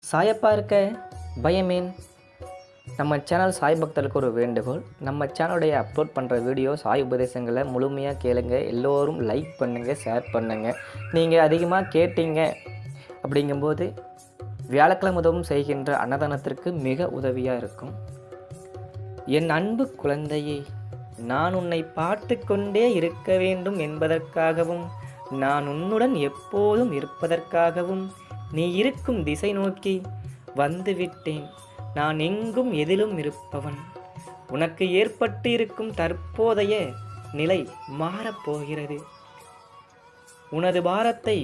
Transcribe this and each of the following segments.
சாயப்பா இருக்க பயமேன். நம்ம சேனல் சாய் பக்தர்களுக்கு ஒரு வேண்டுகோள். நம்ம சேனலுடைய அப்லோட் பண்ணுற வீடியோ சாய் உபதேசங்களை முழுமையாக கேளுங்க. எல்லோரும் லைக் பண்ணுங்கள், ஷேர் பண்ணுங்கள். நீங்கள் அதிகமாக கேட்டீங்க அப்படிங்கும்போது வியாழக்கிழமை உதவும் செய்கின்ற அன்னதானத்திற்கு மிக உதவியாக இருக்கும். என் அன்பு குழந்தையே, நான் உன்னை பார்த்து கொண்டே இருக்க வேண்டும் என்பதற்காகவும், நான் உன்னுடன் எப்போதும் இருப்பதற்காகவும் நீ இருக்கும் திசை நோக்கி வந்துவிட்டேன். நான் எங்கும் எதிலும் இருப்பவன். உனக்கு ஏற்பட்டு இருக்கும் தற்போதைய நிலை மாறப்போகிறது. உனது பாரத்தை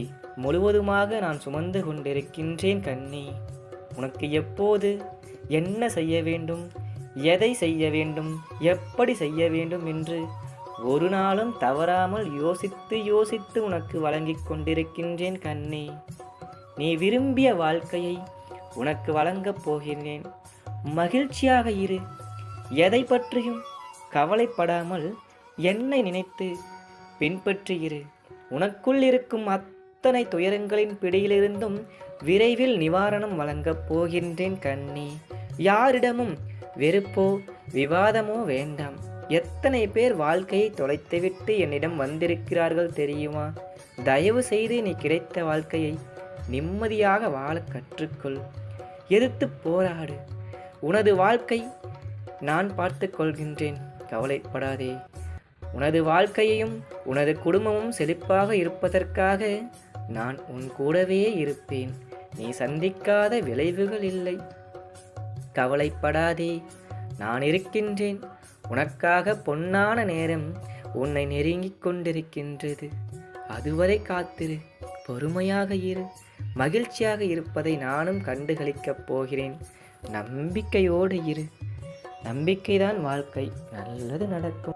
முழுவதுமாக நான் சுமந்து கொண்டிருக்கின்றேன் கண்ணே. உனக்கு எப்போது என்ன செய்ய வேண்டும், எதை செய்ய வேண்டும், எப்படி செய்ய வேண்டும் என்று ஒரு நாளும் தவறாமல் யோசித்து யோசித்து உனக்கு வழங்கிக் கொண்டிருக்கின்றேன் கண்ணே. நீ விரும்பிய வாழ்க்கையை உனக்கு வழங்கப் போகிறேன். மகிழ்ச்சியாக இரு. எதை பற்றியும் கவலைப்படாமல் என்னை நினைத்து பின்பற்றி இரு. உனக்குள் இருக்கும் அத்தனை துயரங்களின் பிடியிலிருந்தும் விரைவில் நிவாரணம் வழங்கப் போகின்றேன் கண்ணே. யாரிடமும் வெறுப்போ விவாதமோ வேண்டாம். எத்தனை பேர் வாழ்க்கையை தொலைத்துவிட்டு என்னிடம் வந்திருக்கிறார்கள் தெரியுமா? தயவு செய்து நீ கிடைத்த வாழ்க்கையை நிம்மதியாக வாழ கற்றுக்கொள். எதிர்த்து போராடு. உனது வாழ்க்கை நான் பார்த்து கொள்கின்றேன், கவலைப்படாதே. உனது வாழ்க்கையையும் உனது குடும்பமும் செழிப்பாக இருப்பதற்காக நான் உன் கூடவே இருப்பேன். நீ சந்திக்காத விளைவுகள் இல்லை, கவலைப்படாதே. நான் இருக்கின்றேன். உனக்காக பொன்னான நேரம் உன்னை நெருங்கிக் கொண்டிருக்கின்றது. அதுவரை காத்திரு, பொறுமையாக இரு. மகிழ்ச்சியாக இருப்பதை நானும் கண்டுகளிக்கப் போகிறேன். நம்பிக்கையோடு இரு. நம்பிக்கைதான் வாழ்க்கை. நல்லது நடக்கும்.